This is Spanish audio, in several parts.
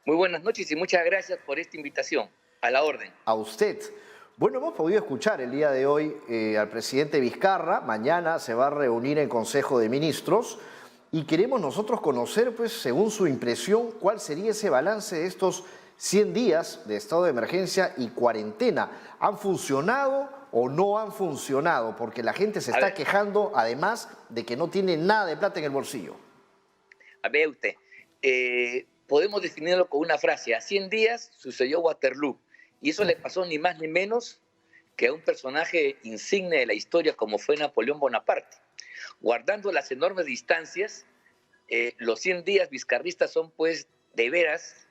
Muy buenas noches y muchas gracias por esta invitación. A la orden. A usted. Bueno, hemos podido escuchar el día de hoy al presidente Vizcarra. Mañana se va a reunir en Consejo de Ministros y queremos nosotros conocer, pues, según su impresión, cuál sería ese balance de estos 100 días de estado de emergencia y cuarentena. ¿Han funcionado o no han funcionado? Porque la gente se A está ver, quejando, además de que no tiene nada de plata en el bolsillo. a ver usted. Podemos definirlo con una frase. A 100 días sucedió Waterloo. Y eso le pasó ni más ni menos que a un personaje insigne de la historia como fue Napoleón Bonaparte. Guardando las enormes distancias, los 100 días vizcarristas son pues de veras,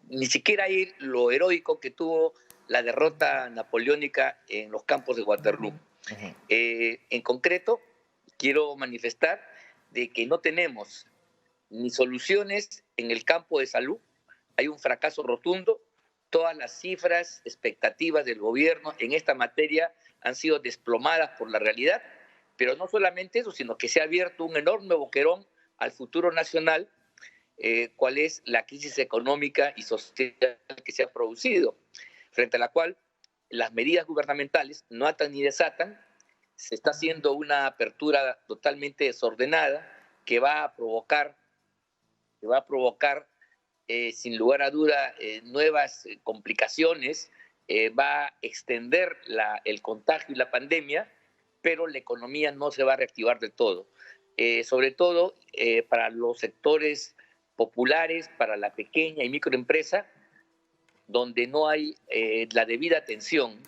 ni siquiera hay lo heroico que tuvo la derrota napoleónica en los campos de Waterloo. En concreto, quiero manifestar de que no tenemos ni soluciones en el campo de salud. Hay un fracaso rotundo. Todas las cifras, expectativas del gobierno en esta materia han sido desplomadas por la realidad, pero no solamente eso, sino que se ha abierto un enorme boquerón al futuro nacional, cuál es la crisis económica y social que se ha producido, frente a la cual las medidas gubernamentales no atan ni desatan. Se está haciendo una apertura totalmente desordenada que va a provocar sin lugar a duda, nuevas complicaciones, va a extender el contagio y la pandemia, pero la economía no se va a reactivar del todo. Sobre todo para los sectores populares, para la pequeña y microempresa, donde no hay la debida atención,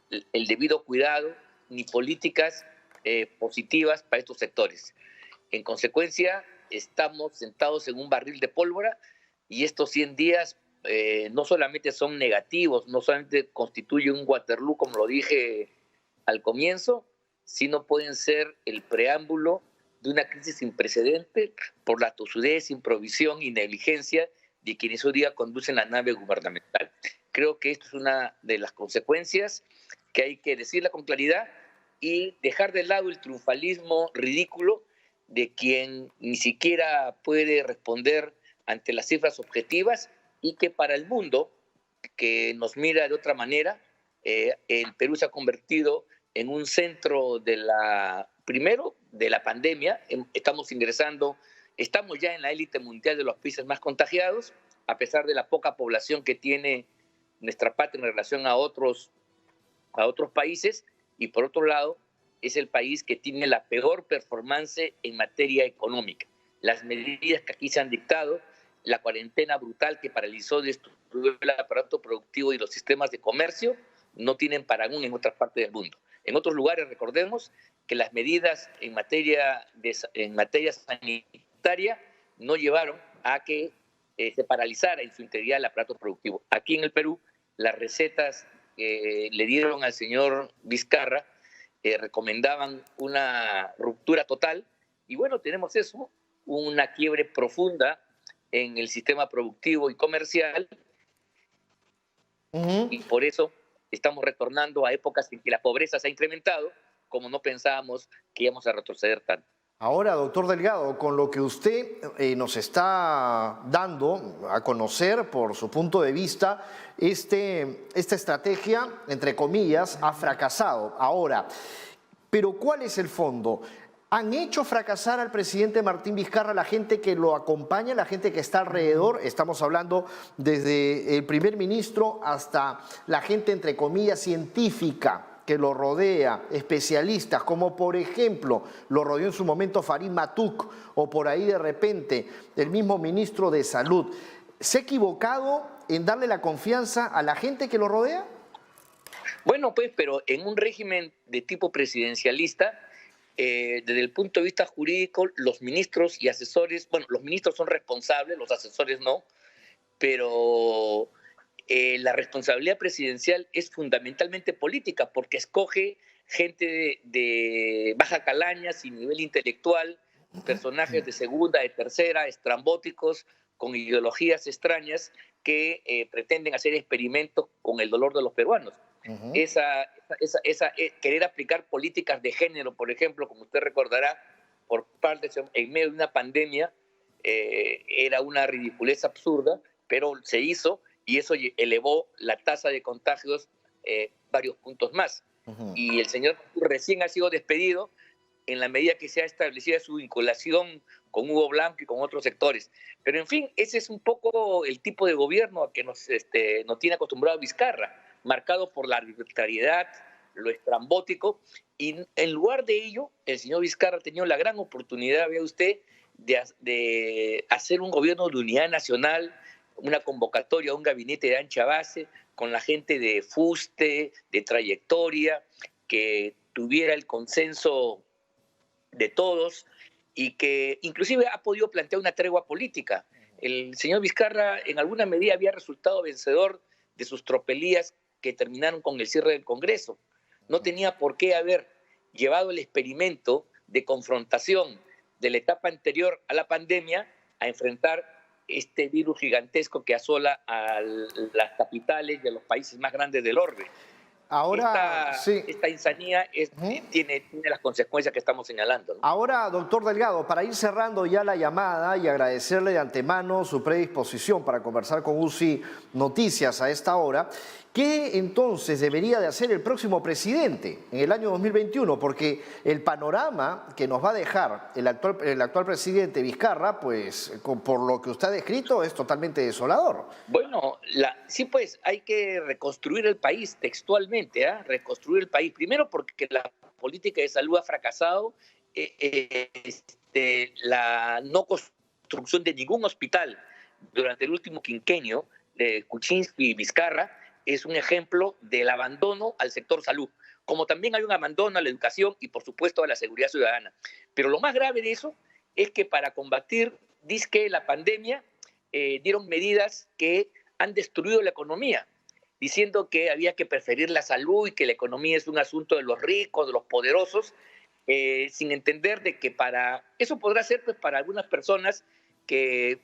el debido cuidado, ni políticas positivas para estos sectores. En consecuencia, estamos sentados en un barril de pólvora y estos 100 días no solamente son negativos, no solamente constituyen un Waterloo, como lo dije al comienzo, sino pueden ser el preámbulo de una crisis sin precedente por la tosudez, improvisión y negligencia de quienes hoy día conducen la nave gubernamental. Creo que esto es una de las consecuencias que hay que decirla con claridad y dejar de lado el triunfalismo ridículo de quien ni siquiera puede responder ante las cifras objetivas y que para el mundo, que nos mira de otra manera, el Perú se ha convertido en un centro primero, de la pandemia. Estamos ya en la élite mundial de los países más contagiados, a pesar de la poca población que tiene nuestra patria en relación a otros países, y por otro lado, es el país que tiene la peor performance en materia económica. Las medidas que aquí se han dictado, la cuarentena brutal que paralizó, destruyó el aparato productivo y los sistemas de comercio, no tienen parangón en otras partes del mundo. En otros lugares, recordemos que las medidas en materia sanitaria no llevaron a que se paralizara en su integridad el aparato productivo. Aquí en el Perú, las recetas que le dieron al señor Vizcarra recomendaban una ruptura total y bueno, tenemos eso, una quiebre profunda en el sistema productivo y comercial Ujú. y por eso estamos retornando a épocas en que la pobreza se ha incrementado como no pensábamos que íbamos a retroceder tanto. Ahora, doctor Delgado, con lo que usted nos está dando a conocer por su punto de vista, esta estrategia, entre comillas, ha fracasado. Ahora, pero ¿cuál es el fondo? ¿Han hecho fracasar al presidente Martín Vizcarra la gente que lo acompaña, la gente que está alrededor? Estamos hablando desde el primer ministro hasta la gente, entre comillas, científica que lo rodea, especialistas, como por ejemplo lo rodeó en su momento Farid Matuk o por ahí de repente el mismo ministro de Salud. ¿Se ha equivocado en darle la confianza a la gente que lo rodea? Bueno, pues, pero en un régimen de tipo presidencialista, desde el punto de vista jurídico, los ministros y asesores, bueno, los ministros son responsables, los asesores no, pero la responsabilidad presidencial es fundamentalmente política porque escoge gente de baja calaña, sin nivel intelectual, personajes de segunda, de tercera, estrambóticos, con ideologías extrañas que pretenden hacer experimentos con el dolor de los peruanos. Uh-huh. Querer aplicar políticas de género, por ejemplo, como usted recordará, en medio de una pandemia, era una ridiculez absurda, pero se hizo y eso elevó la tasa de contagios varios puntos más. Y el señor recién ha sido despedido en la medida que se ha establecido su vinculación con Hugo Blanco y con otros sectores. Pero en fin, ese es un poco el tipo de gobierno a que nos tiene acostumbrado Vizcarra, marcado por la arbitrariedad, lo estrambótico, y en lugar de ello, el señor Vizcarra ha tenido la gran oportunidad, vea usted, de hacer un gobierno de unidad nacional, una convocatoria a un gabinete de ancha base, con la gente de fuste, de trayectoria, que tuviera el consenso de todos y que inclusive ha podido plantear una tregua política. El señor Vizcarra en alguna medida había resultado vencedor de sus tropelías que terminaron con el cierre del Congreso. No tenía por qué haber llevado el experimento de confrontación de la etapa anterior a la pandemia a enfrentar este virus gigantesco que asola a las capitales de los países más grandes del orbe. Ahora, esta insanía tiene las consecuencias que estamos señalando, ¿no? Ahora, doctor Delgado, para ir cerrando ya la llamada y agradecerle de antemano su predisposición para conversar con UCI Noticias a esta hora, ¿qué entonces debería de hacer el próximo presidente en el año 2021? Porque el panorama que nos va a dejar el actual presidente Vizcarra, pues por lo que usted ha descrito, es totalmente desolador. Bueno, sí, pues hay que reconstruir el país textualmente, reconstruir el país. Primero porque la política de salud ha fracasado, la no construcción de ningún hospital durante el último quinquenio de Kuczynski y Vizcarra es un ejemplo del abandono al sector salud, como también hay un abandono a la educación y por supuesto a la seguridad ciudadana. Pero lo más grave de eso es que para combatir, dizque la pandemia, dieron medidas que han destruido la economía, diciendo que había que preferir la salud y que la economía es un asunto de los ricos, de los poderosos, sin entender de que eso podrá ser pues para algunas personas que,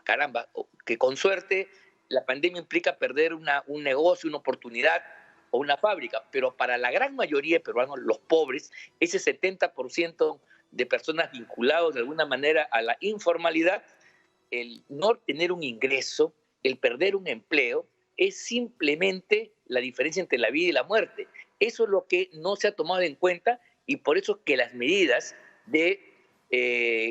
caramba, que con suerte la pandemia implica perder un negocio, una oportunidad o una fábrica, pero para la gran mayoría de peruanos, los pobres, ese 70% de personas vinculados de alguna manera a la informalidad, el no tener un ingreso, el perder un empleo, es simplemente la diferencia entre la vida y la muerte. Eso es lo que no se ha tomado en cuenta y por eso que las medidas de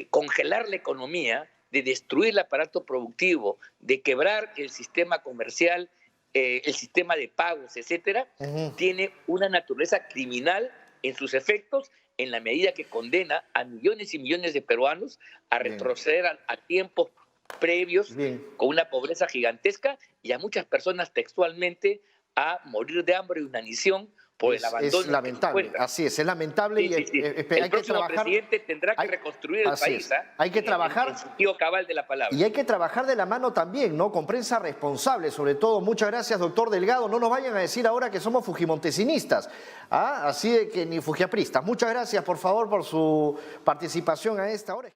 congelar la economía, de destruir el aparato productivo, de quebrar el sistema comercial, el sistema de pagos, etcétera, tiene una naturaleza criminal en sus efectos en la medida que condena a millones y millones de peruanos a retroceder a tiempos previos con una pobreza gigantesca y a muchas personas textualmente a morir de hambre y inanición por el abandono. Es lamentable, así es lamentable. El próximo presidente tendrá que reconstruir el país. Hay que trabajar en el sentido cabal de la palabra. Y hay que trabajar de la mano también, ¿no? Con prensa responsable, sobre todo. Muchas gracias, doctor Delgado. No nos vayan a decir ahora que somos fujimontesinistas, así de que ni fujiapristas. Muchas gracias, por favor, por su participación a esta hora.